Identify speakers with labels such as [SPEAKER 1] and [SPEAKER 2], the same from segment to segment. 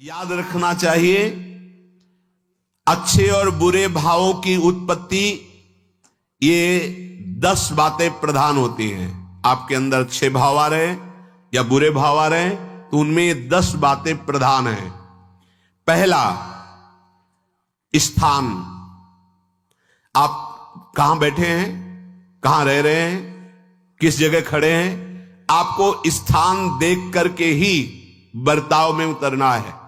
[SPEAKER 1] याद रखना चाहिए, अच्छे और बुरे भावों की उत्पत्ति, ये 10 बातें प्रधान होती हैं। आपके अंदर अच्छे भाव आ रहे हैं या बुरे भाव आ रहे हैं तो उनमें ये 10 बातें प्रधान हैं। पहला, स्थान। आप कहां बैठे हैं, कहां रह रहे हैं, किस जगह खड़े हैं, आपको स्थान देख करके ही बर्ताव में उतरना है।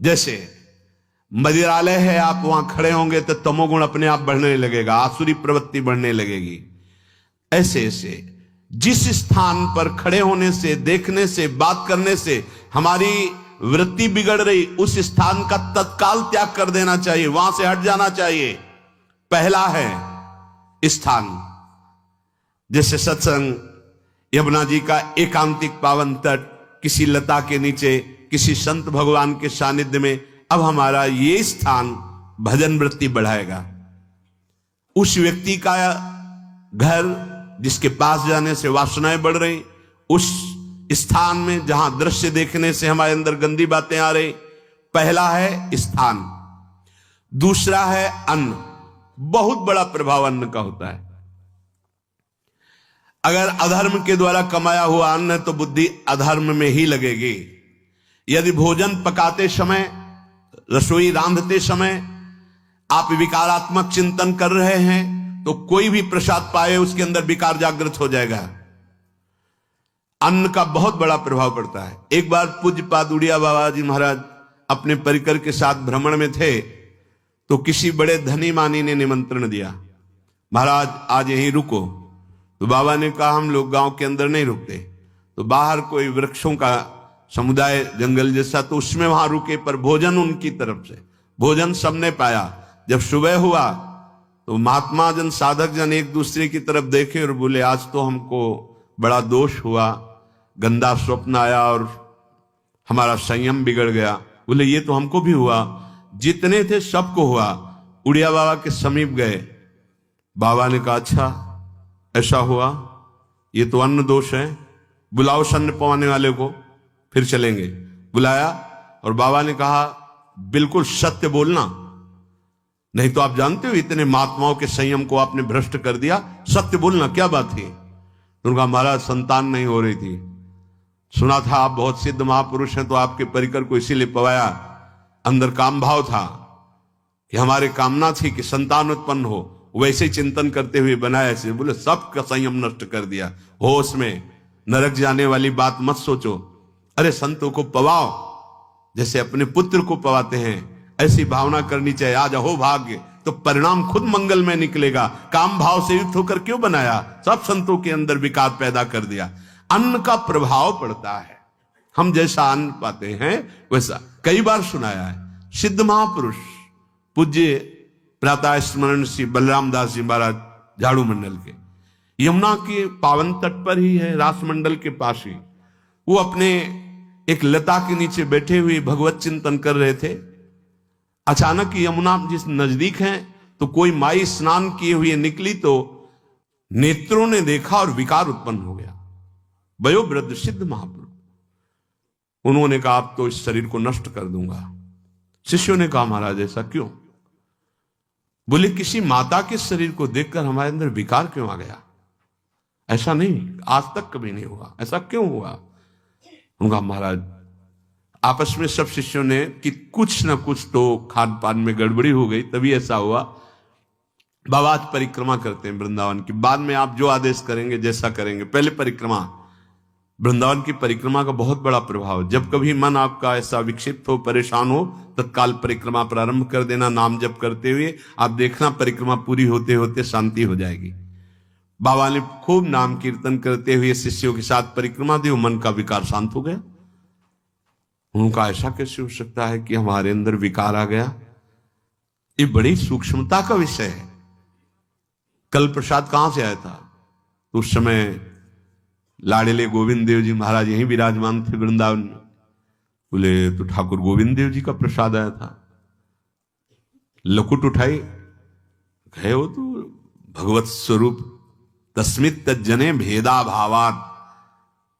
[SPEAKER 1] जैसे मदिरालय है, आप वहां खड़े होंगे तो तमोगुण अपने आप बढ़ने लगेगा, आसुरी प्रवृत्ति बढ़ने लगेगी। ऐसे ऐसे जिस स्थान पर खड़े होने से, देखने से, बात करने से हमारी वृत्ति बिगड़ रही, उस स्थान का तत्काल त्याग कर देना चाहिए, वहां से हट जाना चाहिए। पहला है स्थान। जैसे सत्संग, यमुना जी का एकांतिक पावन तट, किसी लता के नीचे, किसी संत भगवान के सानिध्य में, अब हमारा ये स्थान भजन वृत्ति बढ़ाएगा। उस व्यक्ति का घर जिसके पास जाने से वासनाएं बढ़ रही, उस स्थान में जहां दृश्य देखने से हमारे अंदर गंदी बातें आ रही, पहला है स्थान। दूसरा है अन्न। बहुत बड़ा प्रभाव अन्न का होता है। अगर अधर्म के द्वारा कमाया हुआ अन्न है तो बुद्धि अधर्म में ही लगेगी। यदि भोजन पकाते समय, रसोई रांधते समय आप विकारात्मक चिंतन कर रहे हैं तो कोई भी प्रसाद पाए उसके अंदर विकार जागृत हो जाएगा। अन्न का बहुत बड़ा प्रभाव पड़ता है। एक बार पूज्य पाद उड़िया बाबा जी महाराज अपने परिकर के साथ भ्रमण में थे तो किसी बड़े धनी मानी ने निमंत्रण दिया, महाराज आज यहीं रुको। तो बाबा ने कहा हम लोग गांव के अंदर नहीं रुकते, तो बाहर कोई वृक्षों का समुदाय, जंगल जैसा, तो उसमें वहां रुके, पर भोजन उनकी तरफ से, भोजन सबने पाया। जब सुबह हुआ तो महात्मा जन, साधक जन एक दूसरे की तरफ देखे और बोले आज तो हमको बड़ा दोष हुआ, गंदा स्वप्न आया और हमारा संयम बिगड़ गया। बोले ये तो हमको भी हुआ, जितने थे सबको हुआ। उड़िया बाबा के समीप गए, बाबा ने कहा अच्छा ऐसा हुआ, ये तो अन्न दोष है, बुलाओ सन्न पवाने वाले को, फिर चलेंगे। बुलाया और बाबा ने कहा बिल्कुल सत्य बोलना, नहीं तो आप जानते हो इतने महात्माओं के संयम को आपने भ्रष्ट कर दिया, सत्य बोलना। क्या बात थी? उनका महाराज संतान नहीं हो रही थी, सुना था आप बहुत सिद्ध महापुरुष हैं तो आपके परिकर को इसीलिए पवाया, अंदर काम भाव था कि हमारे कामना थी कि संतान उत्पन्न हो, वैसे चिंतन करते हुए बनाया ऐसे। बोले सबका संयम नष्ट कर दिया, होश में, नरक जाने वाली बात मत सोचो। अरे संतों को पवाओ जैसे अपने पुत्र को पवाते हैं, ऐसी भावना करनी चाहिए। आज हो भाग्य तो परिणाम खुद मंगल में निकलेगा। काम भाव से युक्त होकर क्यों बनाया? सब संतों के अंदर विकार पैदा कर दिया। अन्न का प्रभाव पड़ता है, हम जैसा अन्न पाते हैं वैसा। कई बार सुनाया है, सिद्ध महापुरुष पूज्य प्रातः स्मरण श्री बलराम दास जी महाराज झाड़ू मंडल के, यमुना के पावन तट पर ही है, रास मंडल के पास ही, वो अपने एक लता के नीचे बैठे हुए भगवत चिंतन कर रहे थे। अचानक यमुना जिस नजदीक है तो कोई माई स्नान किए हुए निकली तो नेत्रों ने देखा और विकार उत्पन्न हो गया। वयोवृद्ध सिद्ध महापुरुष, उन्होंने कहा आप तो इस शरीर को नष्ट कर दूंगा। शिष्यों ने कहा महाराज ऐसा क्यों? बोले किसी माता के शरीर को देखकर हमारे अंदर विकार क्यों आ गया? ऐसा नहीं, आज तक कभी नहीं हुआ, ऐसा क्यों हुआ? उनका महाराज आपस में सब शिष्यों ने कि कुछ ना कुछ तो खान पान में गड़बड़ी हो गई, तभी ऐसा हुआ। बाबा आज परिक्रमा करते हैं वृंदावन की, बाद में आप जो आदेश करेंगे जैसा करेंगे, पहले परिक्रमा। वृंदावन की परिक्रमा का बहुत बड़ा प्रभाव। जब कभी मन आपका ऐसा विक्षिप्त हो, परेशान हो, तत्काल परिक्रमा प्रारंभ कर देना, नाम जप करते हुए। आप देखना परिक्रमा पूरी होते होते शांति हो जाएगी। बाबा ने खूब नाम कीर्तन करते हुए शिष्यों के साथ परिक्रमा दी, मन का विकार शांत हो गया। उनका ऐसा कैसे हो सकता है कि हमारे अंदर विकार आ गया? ये बड़ी सूक्ष्मता का विषय है। कल प्रसाद कहां से आया था? तो उस समय लाड़ेले गोविंद देव जी महाराज यहीं विराजमान थे वृंदावन में। बोले तो ठाकुर गोविंद देव जी का प्रसाद आया था। लकुट उठाई, गए हो तो भगवत स्वरूप तस्मित तज्जने भेदा भावात,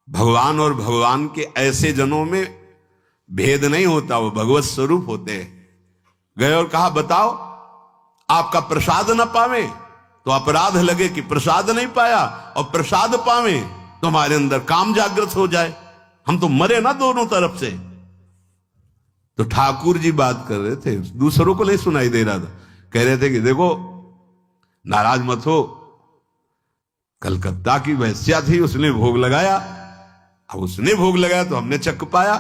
[SPEAKER 1] भगवान और भगवान के ऐसे जनों में भेद नहीं होता, वो भगवत स्वरूप होते हैं। गए और कहा बताओ आपका प्रसाद न पावे तो अपराध लगे कि प्रसाद नहीं पाया, और प्रसाद पावे तो हमारे अंदर काम जागृत हो जाए, हम तो मरे ना दोनों तरफ से। तो ठाकुर जी बात कर रहे थे, दूसरों को नहीं सुनाई दे रहा था। कह रहे थे कि देखो नाराज मत हो, कलकत्ता की वैश्या थी, उसने भोग लगाया, अब उसने भोग लगाया तो हमने चख पाया,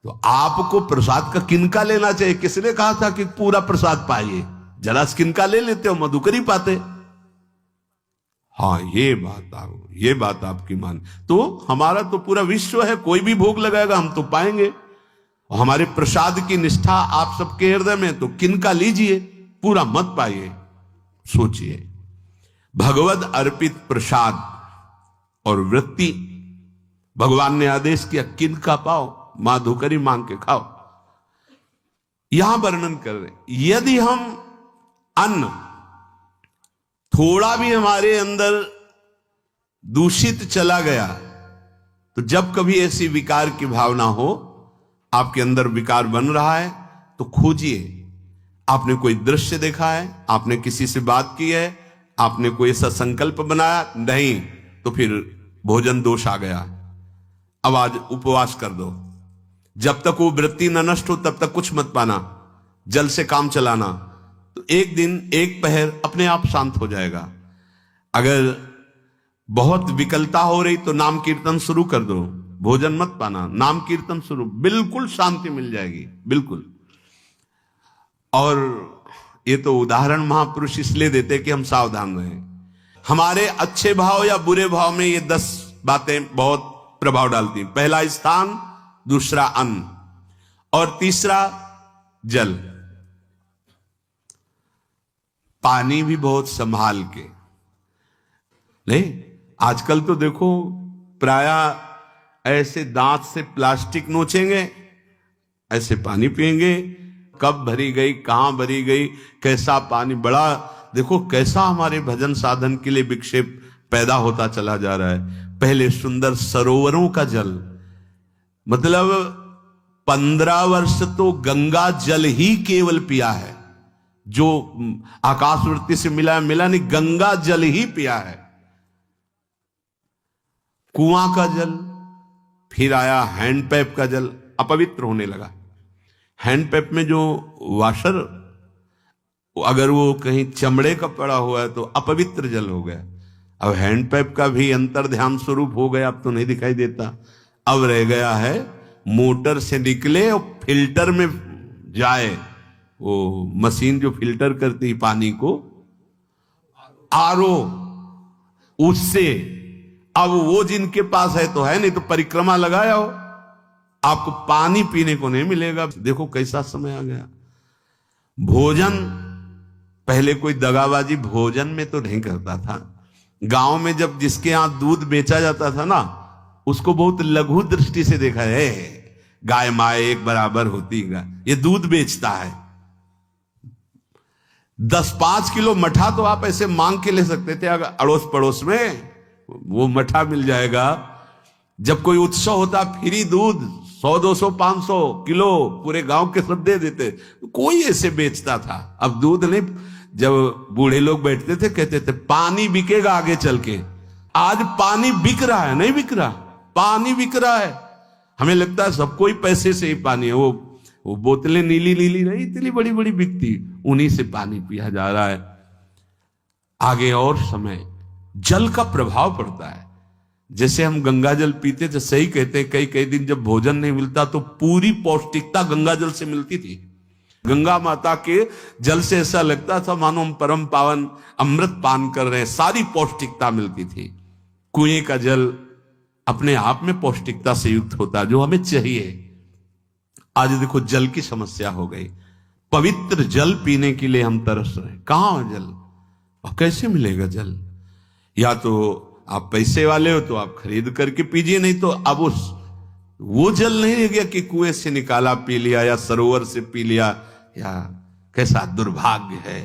[SPEAKER 1] तो आपको प्रसाद का किनका लेना चाहिए? किसने कहा था कि पूरा प्रसाद पाइए? जरा किनका ले लेते हो, मधुकरी पाते। हाँ ये बात आपकी मान, तो हमारा तो पूरा विश्व है, कोई भी भोग लगाएगा हम तो पाएंगे, और हमारे प्रसाद की निष्ठा आप सबके हृदय में, तो किनका लीजिए, पूरा मत पाइए। सोचिए, भगवद अर्पित प्रसाद और वृत्ति, भगवान ने आदेश किया किनका पाओ, माधुकरी मांग के खाओ। यहां वर्णन कर रहे, यदि हम अन्न थोड़ा भी हमारे अंदर दूषित चला गया, तो जब कभी ऐसी विकार की भावना हो, आपके अंदर विकार बन रहा है, तो खोजिए। आपने कोई दृश्य देखा है, आपने किसी से बात की है, आपने कोई ऐसा संकल्प बनाया, नहीं, तो फिर भोजन दोष आ गया, अब आज उपवास कर दो। जब तक वो वृत्ति न नष्ट हो तब तक कुछ मत पाना, जल से काम चलाना, तो एक दिन एक पहर अपने आप शांत हो जाएगा। अगर बहुत विकलता हो रही तो नाम कीर्तन शुरू कर दो, भोजन मत पाना, नाम कीर्तन शुरू, बिल्कुल शांति मिल जाएगी, बिल्कुल। और ये तो उदाहरण महापुरुष इसलिए देते कि हम सावधान रहें। हमारे अच्छे भाव या बुरे भाव में ये 10 बातें बहुत प्रभाव डालती हैं। पहला स्थान, दूसरा अन्न, और तीसरा जल। पानी भी बहुत संभाल के नहीं, आजकल तो देखो प्रायः ऐसे दांत से प्लास्टिक नोचेंगे, ऐसे पानी पिएंगे, कब भरी गई, कहां भरी गई, कैसा पानी, बड़ा देखो कैसा हमारे भजन साधन के लिए विक्षेप पैदा होता चला जा रहा है। पहले सुंदर सरोवरों का जल, मतलब 15 वर्ष तो गंगा जल ही केवल पिया है, जो आकाशवृत्ति से मिला नहीं, गंगा जल ही पिया है। कुआं का जल, फिर आया हैंडपैप का जल, अपवित्र होने लगा। हैंडपैप में जो वाशर, अगर वो कहीं चमड़े का पड़ा हुआ है तो अपवित्र जल हो गया। अब हैंडपैप का भी अंतर ध्यान स्वरूप हो गया, अब तो नहीं दिखाई देता। अब रह गया है मोटर से निकले और फिल्टर में जाए, वो मशीन जो फिल्टर करती पानी को, आरओ, उससे। अब वो जिनके पास है तो है, नहीं तो परिक्रमा लगाया हो, आपको पानी पीने को नहीं मिलेगा। देखो कैसा समय आ गया। भोजन, पहले कोई दगाबाजी भोजन में तो नहीं करता था। गांव में जब जिसके यहां दूध बेचा जाता था ना, उसको बहुत लघु दृष्टि से देखा है, गाय माए एक बराबर होती है, ये दूध बेचता है। 10-5 किलो मठा तो आप ऐसे मांग के ले सकते थे, अगर अड़ोस पड़ोस में वो मठा मिल जाएगा। जब कोई उत्सव होता, फ्री दूध 100-200 500 किलो पूरे गांव के सब दे देते, कोई ऐसे बेचता था। अब दूध नहीं, जब बूढ़े लोग बैठते थे कहते थे पानी बिकेगा आगे चल के। आज पानी बिक रहा है, नहीं बिक रहा, पानी बिक रहा है। हमें लगता है सबको ही पैसे से ही पानी है, वो बोतलें नीली नीली नहीं, इतनी बड़ी बड़ी बिकती, उन्हीं से पानी पिया जा रहा है। आगे और समय जल का प्रभाव पड़ता है। जैसे हम गंगा जल पीते थे, सही कहते हैं, कई कई दिन जब भोजन नहीं मिलता तो पूरी पौष्टिकता गंगा जल से मिलती थी। गंगा माता के जल से ऐसा लगता था मानो हम परम पावन अमृत पान कर रहे हैं, सारी पौष्टिकता मिलती थी। कुएं का जल अपने आप में पौष्टिकता से युक्त होता, जो हमें चाहिए। आज देखो जल की समस्या हो गई, पवित्र जल पीने के लिए हम तरस रहे हैं। कहां जल, और कैसे मिलेगा जल? या तो आप पैसे वाले हो तो आप खरीद करके पीजिए, नहीं तो अब वो जल नहीं रह गया कि कुएं से निकाला पी लिया या सरोवर से पी लिया, या कैसा दुर्भाग्य है।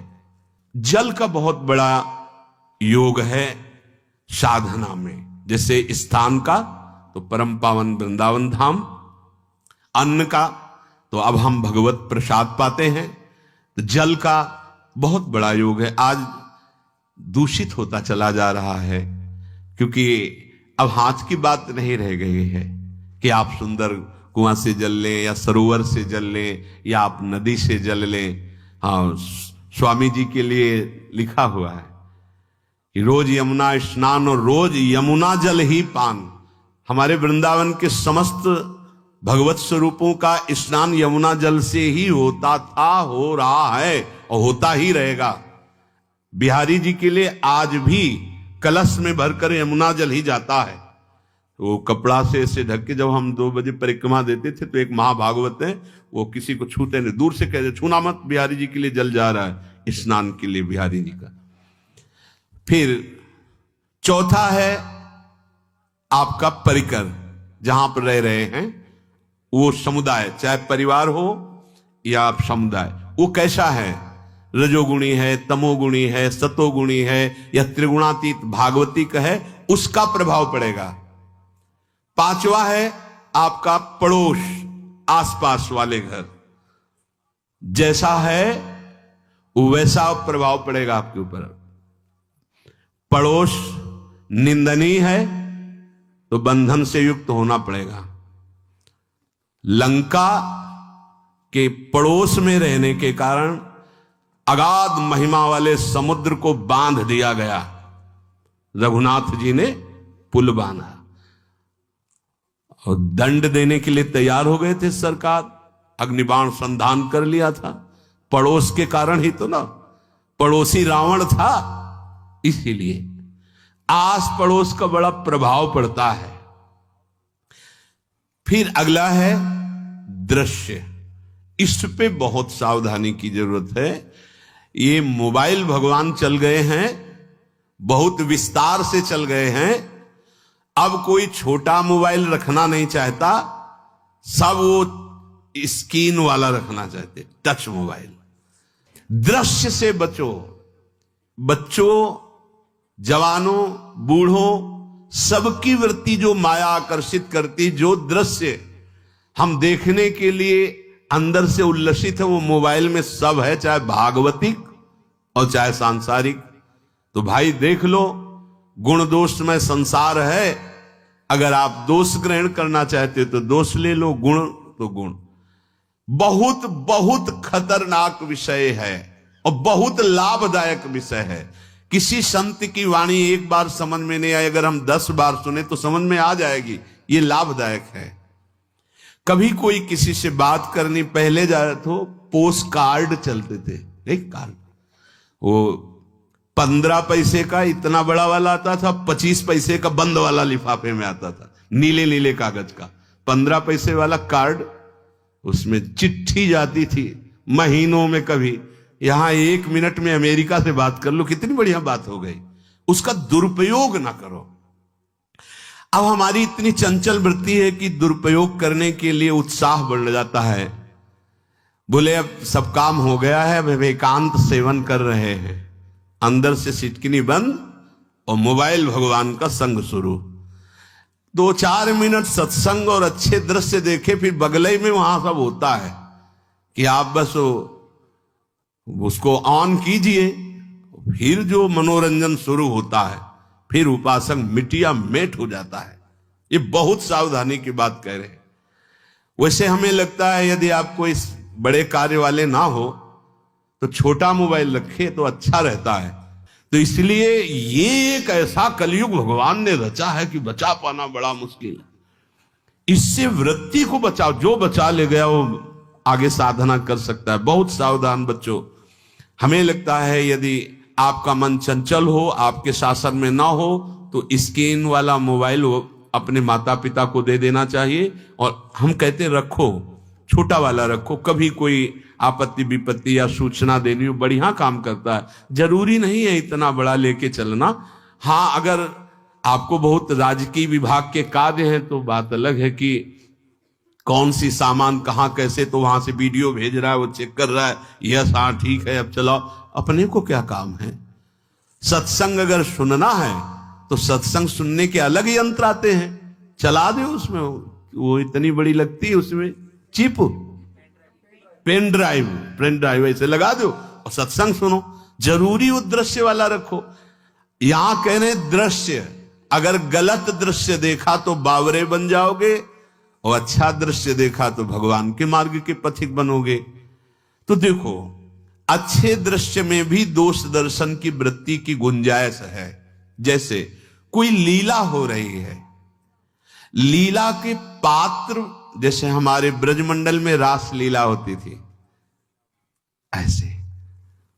[SPEAKER 1] जल का बहुत बड़ा योग है साधना में। जैसे स्थान का तो परम पावन वृंदावन धाम, अन्न का तो अब हम भगवत प्रसाद पाते हैं, तो जल का बहुत बड़ा योग है। आज दूषित होता चला जा रहा है, क्योंकि अब हाथ की बात नहीं रह गई है कि आप सुंदर कुआं से जल लें या सरोवर से जल लें या आप नदी से जल लें। हाँ, स्वामी जी के लिए लिखा हुआ है कि रोज यमुना स्नान और रोज यमुना जल ही पान। हमारे वृंदावन के समस्त भगवत स्वरूपों का स्नान यमुना जल से ही होता था, हो रहा है और होता ही रहेगा। बिहारी जी के लिए आज भी कलश में भरकर यमुना जल ही जाता है। वो कपड़ा से ऐसे ढक के जब हम 2 बजे परिक्रमा देते थे तो एक महाभागवत है, वो किसी को छूते नहीं, दूर से कहते छूना मत, बिहारी जी के लिए जल जा रहा है स्नान के लिए बिहारी जी का। फिर चौथा है आपका परिकर, जहां पर रह रहे हैं वो समुदाय, चाहे परिवार हो या आप समुदाय, वो कैसा है, रजोगुणी है, तमोगुणी है, सतोगुणी है या त्रिगुणातीत भागवतिक है, उसका प्रभाव पड़ेगा। पांचवा है आपका पड़ोस, आसपास वाले घर, जैसा है वैसा प्रभाव पड़ेगा आपके ऊपर। पड़ोस निंदनीय है तो बंधन से युक्त होना पड़ेगा। लंका के पड़ोस में रहने के कारण अगाध महिमा वाले समुद्र को बांध दिया गया, रघुनाथ जी ने पुल बांधा और दंड देने के लिए तैयार हो गए थे सरकार, अग्निबाण संधान कर लिया था, पड़ोस के कारण ही तो ना, पड़ोसी रावण था। इसीलिए आस पड़ोस का बड़ा प्रभाव पड़ता है। फिर अगला है दृश्य, इस पे बहुत सावधानी की जरूरत है। ये मोबाइल भगवान चल गए हैं, बहुत विस्तार से चल गए हैं, अब कोई छोटा मोबाइल रखना नहीं चाहता, सब वो स्क्रीन वाला रखना चाहते, टच मोबाइल। दृश्य से बचो, बच्चों, जवानों, बूढ़ों, सबकी वृत्ति जो माया आकर्षित करती, जो दृश्य हम देखने के लिए अंदर से उल्लसित है, वो मोबाइल में सब है, चाहे भागवतिक और चाहे सांसारिक। तो भाई देख लो, गुण दोष में संसार है, अगर आप दोष ग्रहण करना चाहते हो तो दोष ले लो, गुण तो गुण। बहुत बहुत खतरनाक विषय है और बहुत लाभदायक विषय है। किसी संत की वाणी एक बार समझ में नहीं आई, अगर हम 10 बार सुने तो समझ में आ जाएगी, ये लाभदायक है। कभी कोई किसी से बात करनी, पहले जाए तो पोस्ट कार्ड चलते थे, एक कार्ड, वो 15 पैसे का इतना बड़ा वाला आता था, 25 पैसे का बंद वाला लिफाफे में आता था, नीले नीले कागज का 15 पैसे वाला कार्ड, उसमें चिट्ठी जाती थी महीनों में। कभी यहां 1 मिनट में अमेरिका से बात कर लो, कितनी बढ़िया बात हो गई। उसका दुरुपयोग ना करो। अब हमारी इतनी चंचल वृत्ति है कि दुरुपयोग करने के लिए उत्साह बढ़ जाता है। बोले अब सब काम हो गया है, अब एकांत सेवन कर रहे हैं, अंदर से सिटकिनी बंद और मोबाइल भगवान का संग शुरू। 2-4 मिनट सत्संग और अच्छे दृश्य देखे, फिर बगले में वहां सब होता है कि आप बस उसको ऑन कीजिए, फिर जो मनोरंजन शुरू होता है, फिर उपासक मिटिया मेट हो जाता है। ये बहुत सावधानी की बात कह रहे हैं। वैसे हमें लगता है यदि आप कोई बड़े कार्य वाले ना हो तो छोटा मोबाइल रखे तो अच्छा रहता है। तो इसलिए ये एक ऐसा कलयुग भगवान ने रचा है कि बचा पाना बड़ा मुश्किल है। इससे वृत्ति को बचाओ, जो बचा ले गया वो आगे साधना कर सकता है। बहुत सावधान बच्चों। हमें लगता है यदि आपका मन चंचल हो, आपके शासन में ना हो, तो स्क्रीन वाला मोबाइल अपने माता पिता को दे देना चाहिए। और हम कहते रखो, छोटा वाला रखो, कभी कोई आपत्ति विपत्ति या सूचना देनी हो, बढ़िया काम करता है। जरूरी नहीं है इतना बड़ा लेके चलना। हाँ, अगर आपको बहुत राजकीय विभाग के कार्य हैं तो बात अलग है कि कौन सी सामान कहां कैसे, तो वहां से वीडियो भेज रहा है, वो चेक कर रहा है, यस हाँ ठीक है अब चलाओ। अपने को क्या काम है? सत्संग अगर सुनना है तो सत्संग सुनने के अलग यंत्र आते हैं, चला दे उसमें, वो इतनी बड़ी लगती है उसमें चिप, पेन ड्राइव ऐसे लगा दो और सत्संग सुनो। जरूरी वो दृश्य वाला रखो। यहां कह रहे दृश्य, अगर गलत दृश्य देखा तो बावरे बन जाओगे और अच्छा दृश्य देखा तो भगवान के मार्ग के पथिक बनोगे। तो देखो, अच्छे दृश्य में भी दोष दर्शन की वृत्ति की गुंजाइश है। जैसे कोई लीला हो रही है, लीला के पात्र, जैसे हमारे ब्रजमंडल में रास लीला होती थी, ऐसे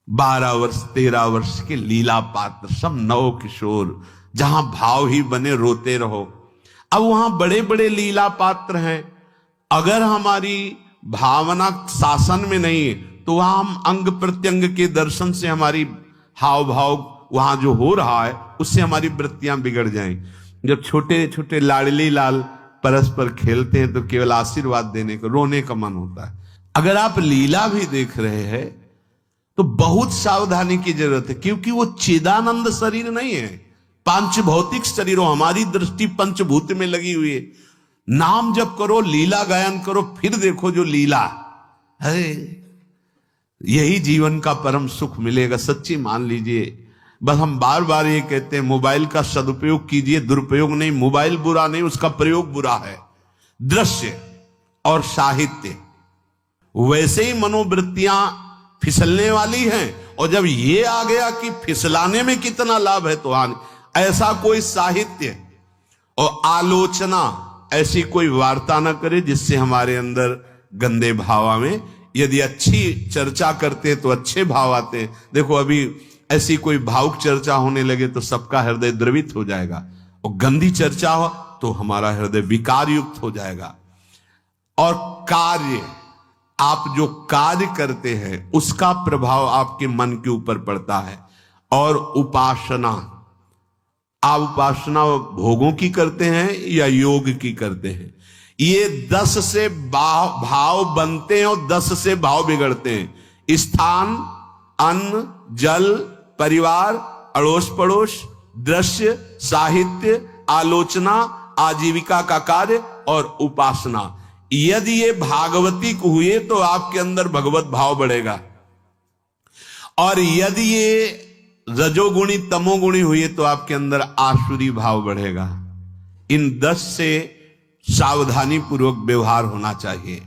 [SPEAKER 1] 12 वर्ष 13 वर्ष के लीला पात्र, सब नव किशोर, जहां भाव ही बने रोते रहो। अब वहां बड़े बड़े लीला पात्र हैं, अगर हमारी भावना शासन में नहीं है तो वहां हम अंग प्रत्यंग के दर्शन से हमारी हाव भाव वहां जो हो रहा है उससे हमारी वृत्तियां बिगड़ जाएं। जब छोटे छोटे लाडली लाल परस्पर खेलते हैं तो केवल आशीर्वाद देने को, रोने का मन होता है। अगर आप लीला भी देख रहे हैं तो बहुत सावधानी की जरूरत है, क्योंकि वो चिदानंद शरीर नहीं है, पांच भौतिक शरीरों, हमारी दृष्टि पंचभूत में लगी हुई है। नाम जप करो, लीला गायन करो, फिर देखो जो लीला है, यही जीवन का परम सुख मिलेगा। सच्ची मान लीजिए। बस हम बार बार ये कहते हैं, मोबाइल का सदुपयोग कीजिए, दुरुपयोग नहीं। मोबाइल बुरा नहीं, उसका प्रयोग बुरा है। दृश्य और साहित्य, वैसे ही मनोवृत्तियां फिसलने वाली हैं, और जब ये आ गया कि फिसलाने में कितना लाभ है तो ऐसा कोई साहित्य और आलोचना, ऐसी कोई वार्ता ना करे जिससे हमारे अंदर गंदे भाव आवे। यदि अच्छी चर्चा करते हैं तो अच्छे भाव आते हैं। देखो, अभी ऐसी कोई भावुक चर्चा होने लगे तो सबका हृदय द्रवित हो जाएगा, और गंदी चर्चा हो तो हमारा हृदय विकार युक्त हो जाएगा। और कार्य, आप जो कार्य करते हैं उसका प्रभाव आपके मन के ऊपर पड़ता है। और उपासना, आप उपासना भोगों की करते हैं या योग की करते हैं, ये 10 से भाव बनते हैं और 10 से भाव बिगड़ते हैं। स्थान, अन्न, जल, परिवार, अड़ोस पड़ोस, दृश्य, साहित्य, आलोचना, आजीविका का कार्य और उपासना। यदि ये भागवती को हुए तो आपके अंदर भगवत भाव बढ़ेगा, और यदि ये रजोगुणी तमोगुणी हुई तो आपके अंदर आसुरी भाव बढ़ेगा। इन 10 से सावधानी पूर्वक व्यवहार होना चाहिए।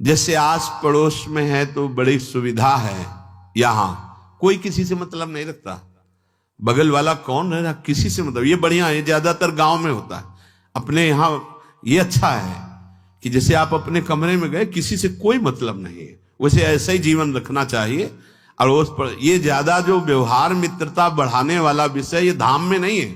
[SPEAKER 1] जैसे आस पड़ोस में है तो बड़ी सुविधा है, यहां कोई किसी से मतलब नहीं रखता, बगल वाला कौन है ना, किसी से मतलब, ये बढ़िया है। ज्यादातर गांव में होता है। अपने यहां ये अच्छा है कि जैसे आप अपने कमरे में गए, किसी से कोई मतलब नहीं है, वैसे ऐसा ही जीवन रखना चाहिए। अड़ोस पर ये ज्यादा जो व्यवहार मित्रता बढ़ाने वाला विषय, ये धाम में नहीं है।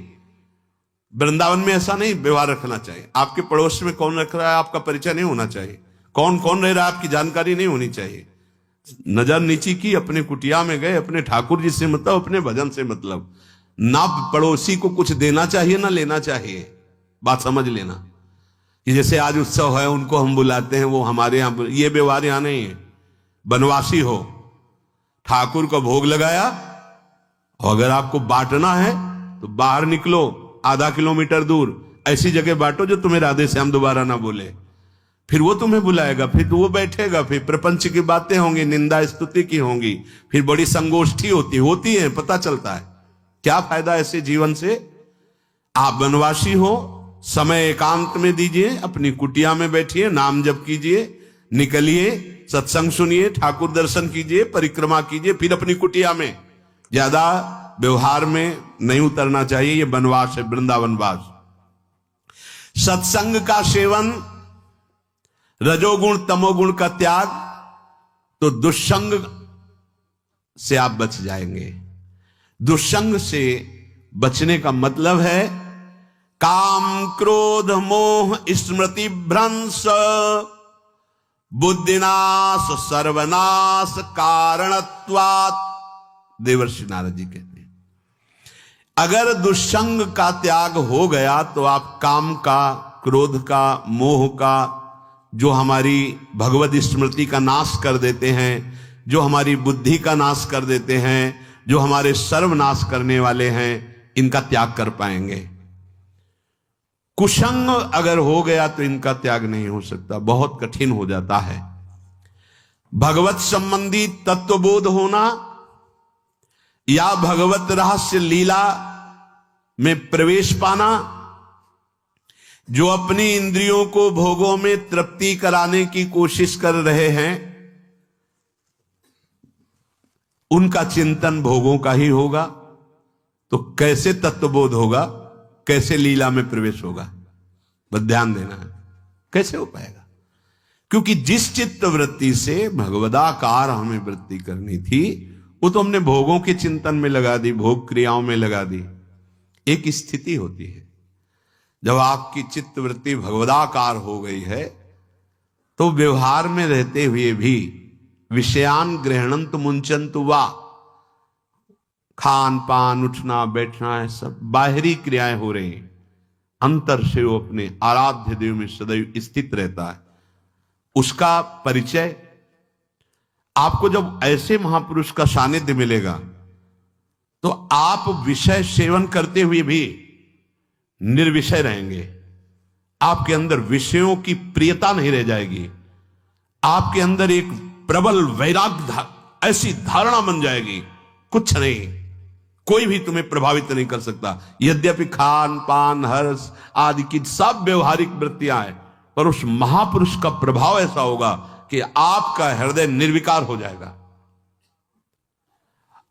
[SPEAKER 1] वृंदावन में ऐसा नहीं व्यवहार रखना चाहिए। आपके पड़ोस में कौन रख रहा है आपका परिचय नहीं होना चाहिए, कौन कौन रह रहा है आपकी जानकारी नहीं होनी चाहिए। नजर नीची की, अपने कुटिया में गए, अपने ठाकुर जी से मतलब, अपने भजन से मतलब। ना पड़ोसी को कुछ देना चाहिए ना लेना चाहिए, बात समझ लेना। कि जैसे आज उत्सव है, उनको हम बुलाते हैं, वो हमारे यहाँ, ये व्यवहार यहाँ नहीं है। बनवासी हो, ठाकुर का भोग लगाया, और अगर आपको बांटना है तो बाहर निकलो, आधा किलोमीटर दूर ऐसी जगह बांटो जो तुम्हें राधे श्याम दोबारा ना बोले, फिर वो तुम्हें बुलाएगा, फिर वो बैठेगा, फिर प्रपंच की बातें होंगी, निंदा स्तुति की होंगी, फिर बड़ी संगोष्ठी होती है, पता चलता है। क्या फायदा ऐसे जीवन से। आप वनवासी हो, समय एकांत में दीजिए, अपनी कुटिया में बैठिए, नाम जप कीजिए, निकलिए, सत्संग सुनिए, ठाकुर दर्शन कीजिए, परिक्रमा कीजिए, फिर अपनी कुटिया में। ज्यादा व्यवहार में नहीं उतरना चाहिए, ये वनवास है, वृंदावनवास। सत्संग का सेवन, रजोगुण तमोगुण का त्याग, तो दुष्संग से आप बच जाएंगे। दुष्संग से बचने का मतलब है काम क्रोध मोह स्मृति भ्रंश बुद्धिनाश सर्वनाश कारणत्वात्। देवर्षि नारद जी कहते हैं, अगर दुष्संग का त्याग हो गया तो आप काम का, क्रोध का, मोह का, जो हमारी भगवत स्मृति का नाश कर देते हैं, जो हमारी बुद्धि का नाश कर देते हैं, जो हमारे सर्वनाश करने वाले हैं, इनका त्याग कर पाएंगे। कुसंग अगर हो गया तो इनका त्याग नहीं हो सकता, बहुत कठिन हो जाता है। भगवत संबंधी तत्वबोध होना या भगवत रहस्य लीला में प्रवेश पाना, जो अपनी इंद्रियों को भोगों में तृप्ति कराने की कोशिश कर रहे हैं, उनका चिंतन भोगों का ही होगा। तो कैसे तत्वबोध होगा, कैसे लीला में प्रवेश होगा, बस ध्यान देना है, कैसे हो पाएगा? क्योंकि जिस चित्त वृत्ति से भगवदाकार हमें वृत्ति करनी थी, वो तो हमने भोगों के चिंतन में लगा दी, भोग क्रियाओं में लगा दी। एक स्थिति होती है जब आपकी चित्त वृत्ति भगवदाकार हो गई है, तो व्यवहार में रहते हुए भी विषयान ग्रहणंत मुंचंत वा, खान पान उठना बैठना है, सब बाहरी क्रियाएं हो रही हैं, अंतर से वो अपने आराध्य देव में सदैव स्थित रहता है। उसका परिचय आपको जब ऐसे महापुरुष का सानिध्य मिलेगा, तो आप विषय सेवन करते हुए भी निर्विषय रहेंगे। आपके अंदर विषयों की प्रियता नहीं रह जाएगी, आपके अंदर एक प्रबल वैराग्य ऐसी धारणा बन जाएगी, कुछ नहीं, कोई भी तुम्हें प्रभावित नहीं कर सकता। यद्यपि खान पान हर्ष आदि की सब व्यवहारिक वृत्तियां हैं, पर उस महापुरुष का प्रभाव ऐसा होगा कि आपका हृदय निर्विकार हो जाएगा।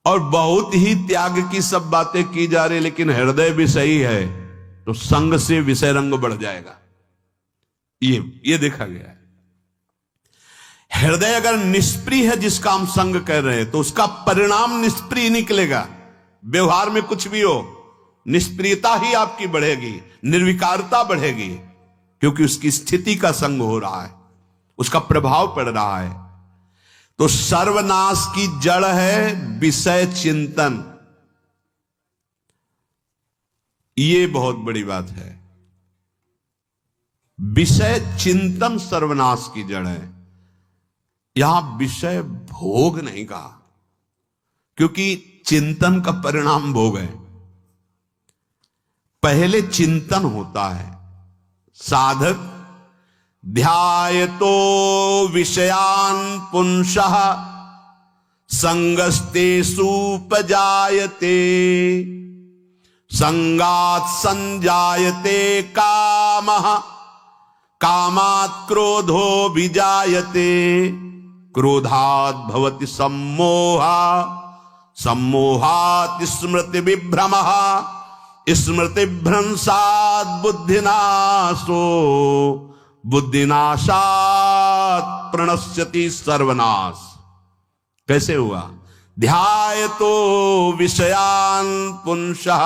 [SPEAKER 1] और बहुत ही त्याग की सब बातें की जा रही, लेकिन हृदय भी सही है, तो संग से विषय रंग बढ़ जाएगा। ये देखा गया है। हृदय अगर निष्प्रिय है, जिसका हम संग कर रहे हैं, तो उसका परिणाम निष्प्रिय निकलेगा। व्यवहार में कुछ भी हो, निष्प्रियता ही आपकी बढ़ेगी, निर्विकारता बढ़ेगी, क्योंकि उसकी स्थिति का संग हो रहा है, उसका प्रभाव पड़ रहा है। तो सर्वनाश की जड़ है विषय चिंतन। ये बहुत बड़ी बात है। विषय चिंतन सर्वनाश की जड़ है। यहां विषय भोग नहीं कहा, क्योंकि चिंतन का परिणाम भोग है। पहले चिंतन होता है। साधक ध्यायतो विषयान पुंसः संगस्तेषु उपजायते, संगात् संजायते कामः, कामात् क्रोधो विजायते, क्रोधात् भवति सम्मोहः, सम्मोहात् स्मृति विभ्रमः, स्मृति भ्रंशात् बुद्धिनाशो, बुद्धिनाशात् प्रणश्यति सर्वनाश। कैसे हुआ? ध्यायतो विषयान पुंसः,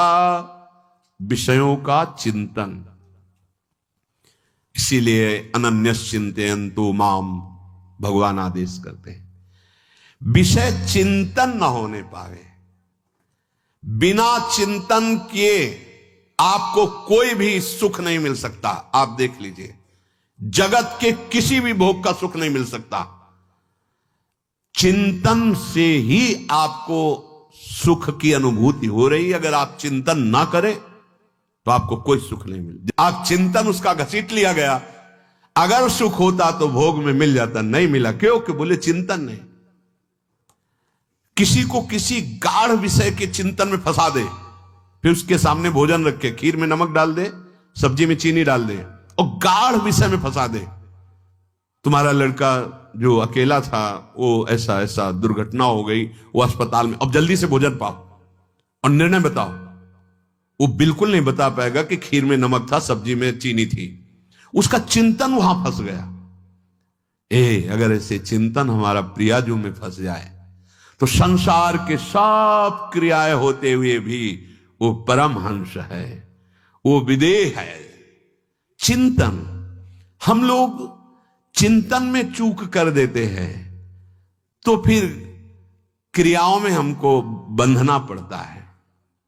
[SPEAKER 1] विषयों का चिंतन। इसीलिए अनन्यश्चिन्तयन्तु माम भगवान आदेश करते हैं। विषय चिंतन न होने पावे, बिना चिंतन किए आपको कोई भी सुख नहीं मिल सकता। आप देख लीजिए, जगत के किसी भी भोग का सुख नहीं मिल सकता। चिंतन से ही आपको सुख की अनुभूति हो रही। अगर आप चिंतन ना करें तो आपको कोई सुख नहीं मिल। आप चिंतन उसका घसीट लिया गया। अगर सुख होता तो भोग में मिल जाता, नहीं मिला। क्यों? कि बोले चिंतन नहीं। किसी को किसी गाढ़ विषय के चिंतन में फंसा दे, फिर उसके सामने भोजन रखे, खीर में नमक डाल दे, सब्जी में चीनी डाल दे और गाढ़ विषय में फंसा दे। तुम्हारा लड़का जो अकेला था, वो ऐसा ऐसा दुर्घटना हो गई, वो अस्पताल में, अब जल्दी से भोजन पाओ और निर्णय बताओ। वो बिल्कुल नहीं बता पाएगा कि खीर में नमक था, सब्जी में चीनी थी। उसका चिंतन वहां फंस गया। अगर ऐसे चिंतन हमारा प्रियाजू में फंस जाए तो संसार के सब क्रियाएं होते हुए भी वो परमहंस है, वो विदेह है। चिंतन, हम लोग चिंतन में चूक कर देते हैं, तो फिर क्रियाओं में हमको बंधना पड़ता है।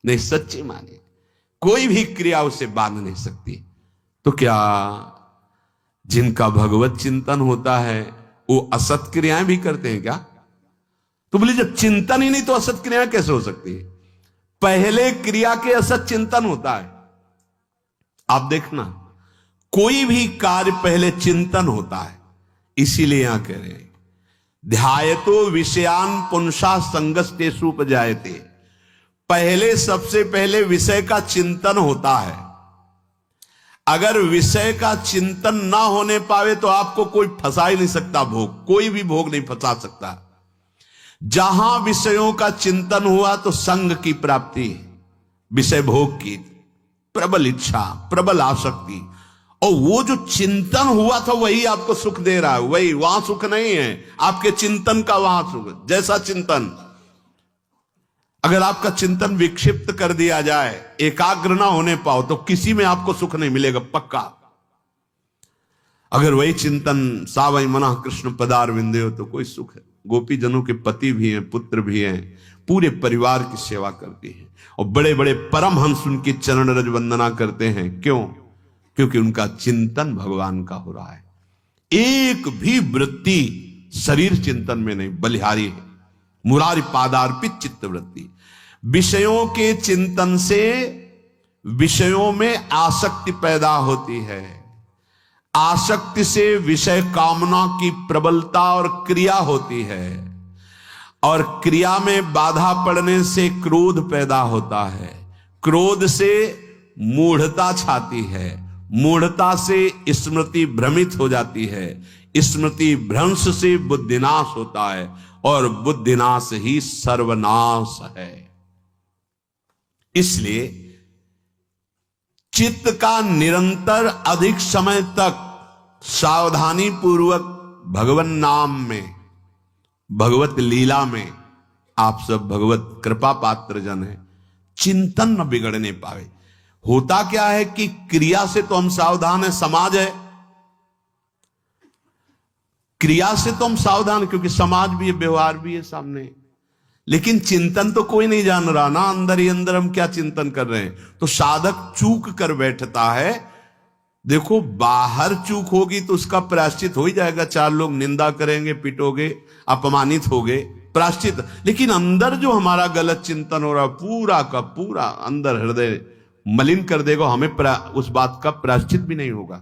[SPEAKER 1] नहीं, सच्ची माने कोई भी क्रिया उसे बांध नहीं सकती। तो क्या जिनका भगवत चिंतन होता है वो असत क्रियाएं भी करते हैं क्या? तो बोले जब चिंतन ही नहीं तो असत क्रियाएं कैसे हो सकती है? पहले क्रिया के असत चिंतन होता है। आप देखना, कोई भी कार्य पहले चिंतन होता है। इसीलिए यहां कह रहे हैं ध्यायतो विषयान पुंसा संगस्तेषु उपजायते। पहले सबसे पहले विषय का चिंतन होता है। अगर विषय का चिंतन ना होने पावे तो आपको कोई फंसा ही नहीं सकता भोग, कोई भी भोग नहीं फंसा सकता। जहां विषयों का चिंतन हुआ तो संग की प्राप्ति, विषय भोग की प्रबल इच्छा, प्रबल आसक्ति, और वो जो चिंतन हुआ था वही आपको सुख दे रहा है। वही, वहां सुख नहीं है, आपके चिंतन का वहां सुख। जैसा चिंतन, अगर आपका चिंतन विक्षिप्त कर दिया जाए, एकाग्र ना होने पाओ, तो किसी में आपको सुख नहीं मिलेगा पक्का। अगर वही चिंतन सावई मना कृष्ण पदार विंदे हो तो कोई सुख है। गोपी जनों के पति भी हैं, पुत्र भी हैं, पूरे परिवार की सेवा करती हैं, और बड़े बड़े परमहंस उनकी चरण रज वंदना करते हैं। क्यों? क्योंकि उनका चिंतन भगवान का हो रहा है। एक भी वृत्ति शरीर चिंतन में नहीं, बलिहारी है। मुरारी पादार्पित चित्त वृत्ति। विषयों के चिंतन से विषयों में आसक्ति पैदा होती है। आसक्ति से विषय कामना की प्रबलता और क्रिया होती है, और क्रिया में बाधा पड़ने से क्रोध पैदा होता है। क्रोध से मूढ़ता छाती है, मूढ़ता से स्मृति भ्रमित हो जाती है, स्मृति भ्रंश से बुद्धिनाश होता है, और बुद्धिनाश ही सर्वनाश है। इसलिए चित्त का निरंतर अधिक समय तक सावधानी पूर्वक भगवन नाम में, भगवत लीला में, आप सब भगवत कृपा पात्र जन है, चिंतन न बिगड़ने पावे। होता क्या है कि क्रिया से तो हम सावधान है, समाज है, क्रिया से तो हम सावधान, क्योंकि समाज भी है, व्यवहार भी है सामने, लेकिन चिंतन तो कोई नहीं जान रहा ना, अंदर ही अंदर हम क्या चिंतन कर रहे हैं। तो साधक चूक कर बैठता है। देखो, बाहर चूक होगी तो उसका प्रायश्चित हो ही जाएगा, चार लोग निंदा करेंगे, पिटोगे, अपमानित होगे, प्रायश्चित। लेकिन अंदर जो हमारा गलत चिंतन हो रहा, पूरा का पूरा अंदर हृदय मलिन कर देगा। हमें उस बात का प्रायश्चित भी नहीं होगा,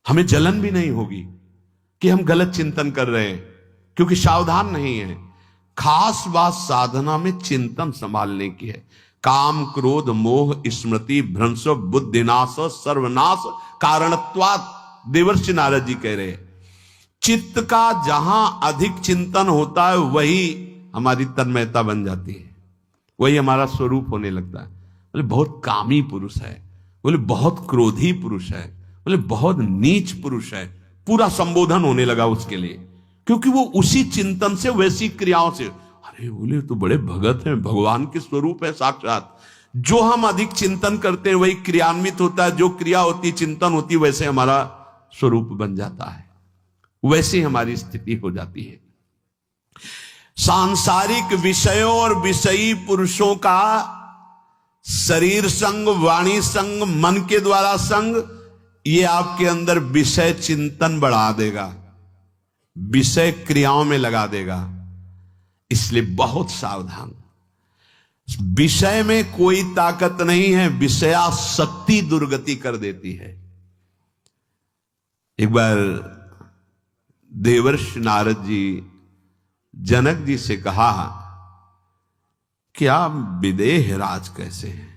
[SPEAKER 1] हमें जलन भी नहीं होगी कि हम गलत चिंतन कर रहे हैं, क्योंकि सावधान नहीं है। खास बात साधना में चिंतन संभालने की है। काम क्रोध मोह स्मृति भ्रंश बुद्धिनाश सर्वनाश कारणत्वात्, देवर्षि नारद जी कह रहे हैं। चित्त का जहां अधिक चिंतन होता है वही हमारी तन्मयता बन जाती है, वही हमारा स्वरूप होने लगता है। बोले बहुत कामी पुरुष है, बोले बहुत क्रोधी पुरुष है, बोले बहुत नीच पुरुष है, पूरा संबोधन होने लगा उसके लिए, क्योंकि वो उसी चिंतन से, वैसी क्रियाओं से। अरे बोले तो बड़े भगत हैं, भगवान के स्वरूप है साक्षात। जो हम अधिक चिंतन करते हैं वही क्रियान्वित होता है, जो क्रिया होती, चिंतन होती, वैसे हमारा स्वरूप बन जाता है, वैसे हमारी स्थिति हो जाती है। सांसारिक विषयों और विषयी पुरुषों का शरीर संग, वाणी संग, मन के द्वारा संग, ये आपके अंदर विषय चिंतन बढ़ा देगा, विषय क्रियाओं में लगा देगा। इसलिए बहुत सावधान। विषय में कोई ताकत नहीं है, विषयासक्ति दुर्गति कर देती है। एक बार देवर्षि नारद जी जनक जी से कहा कि आप विदेह राज कैसे हैं,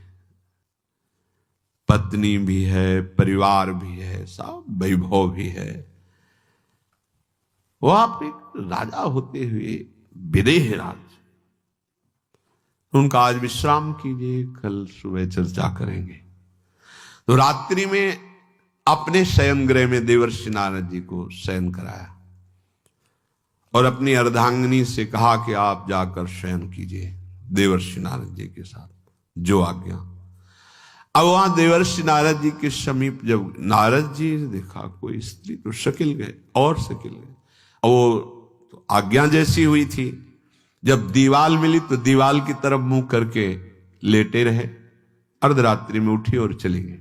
[SPEAKER 1] पत्नी भी है, परिवार भी है, सब वैभव भी है, वो आप एक राजा होते हुए विदेह राज। उनका आज विश्राम कीजिए, कल सुबह चर्चा करेंगे। तो रात्रि में अपने शयन गृह में देवर्षि नारद जी को शयन कराया और अपनी अर्धांगिनी से कहा कि आप जाकर शयन कीजिए देवर्षि नारद जी के साथ, जो आज्ञा। अब वहां देवर्षि नारद जी के समीप जब नारद जी ने देखा कोई स्त्री, तो शकिल गए और शकिल गए। और वो तो आज्ञा जैसी हुई थी, जब दीवाल मिली तो दीवाल की तरफ मुंह करके लेटे रहे। अर्धरात्रि में उठी और चली गई।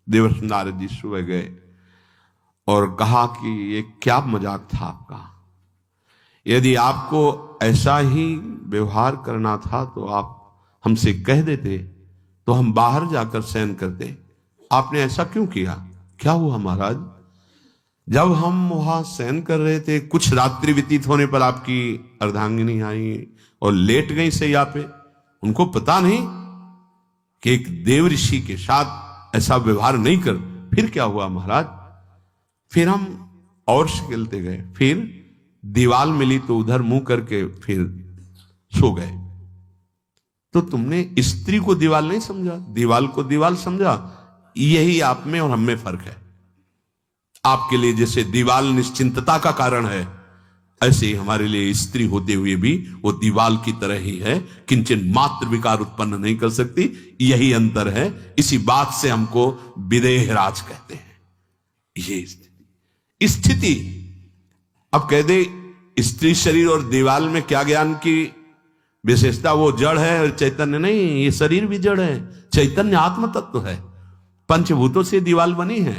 [SPEAKER 1] देवर्षि नारद जी सुबह गए और कहा कि ये क्या मजाक था आपका, यदि आपको ऐसा ही व्यवहार करना था तो आप हमसे कह देते, तो हम बाहर जाकर शयन करते, आपने ऐसा क्यों किया। क्या हुआ महाराज? जब हम वहां शयन कर रहे थे, कुछ रात्रि व्यतीत होने पर आपकी अर्धांगिनी आई और लेट गई सैया पे। उनको पता नहीं कि एक देव ऋषि के साथ ऐसा व्यवहार नहीं कर। फिर क्या हुआ महाराज? फिर हम और खेलते गए, फिर दीवार मिली तो उधर मुंह करके फिर सो गए। तो तुमने स्त्री को दीवार नहीं समझा, दीवार को दीवार समझा। यही आप में और हम में फर्क है। आपके लिए जैसे दीवार निश्चिंतता का कारण है, ऐसे ही हमारे लिए स्त्री होते हुए भी वो दीवाल की तरह ही है, किंचन मात्र विकार उत्पन्न नहीं कर सकती। यही अंतर है। इसी बात से हमको विदेहराज कहते हैं। ये स्थिति अब कह दे स्त्री शरीर और दीवाल में क्या ज्ञान की विशेषता? वो जड़ है और चैतन्य नहीं। ये शरीर भी जड़ है, चैतन्य आत्म तत्व है। पंचभूतों से दीवाल बनी है।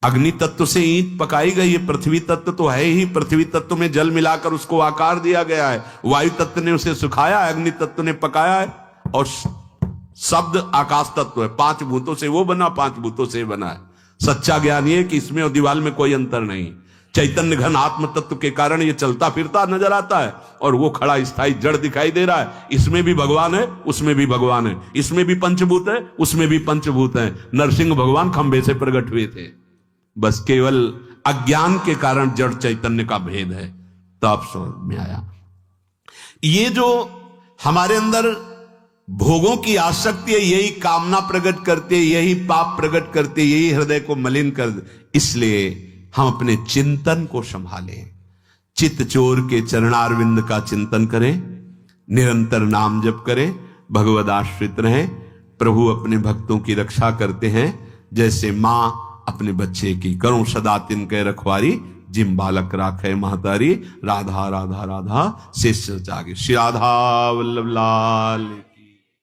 [SPEAKER 1] अग्नि तत्व से ईंट पकाई गई है। पृथ्वी तत्व तो है ही, पृथ्वी तत्व में जल मिलाकर उसको आकार दिया गया है। वायु तत्व ने उसे सुखाया है, अग्नि तत्व ने पकाया है, और शब्द आकाश तत्व है। पांच भूतों से वो बना, पांच भूतों से बना है। सच्चा ज्ञान ये कि इसमें और दीवाल में कोई अंतर नहीं। चैतन्य घन आत्म तत्व के कारण ये चलता फिरता नजर आता है, और वो खड़ा स्थायी जड़ दिखाई दे रहा है। इसमें भी भगवान है, उसमें भी भगवान है। इसमें भी पंचभूत है, उसमें भी पंचभूत है। नरसिंह भगवान खंबे से प्रकट हुए थे, बस केवल अज्ञान के कारण जड़ चैतन्य का भेद है। तब समझ में आया। ये जो हमारे अंदर भोगों की आसक्ति है, यही कामना प्रकट करते, यही पाप प्रकट करते, यही हृदय को मलिन कर दे। इसलिए हम अपने चिंतन को संभालें। चित्त चोर के चरणारविंद का चिंतन करें, निरंतर नाम जप करें, भगवद आश्रित रहें। प्रभु अपने भक्तों की रक्षा करते हैं, जैसे मां अपने बच्चे की। करो सदा तिनके रखवारी, जिम बालक राखे महतारी। राधा राधा राधा शेष जागे। श्री राधा वल्लभ लाल।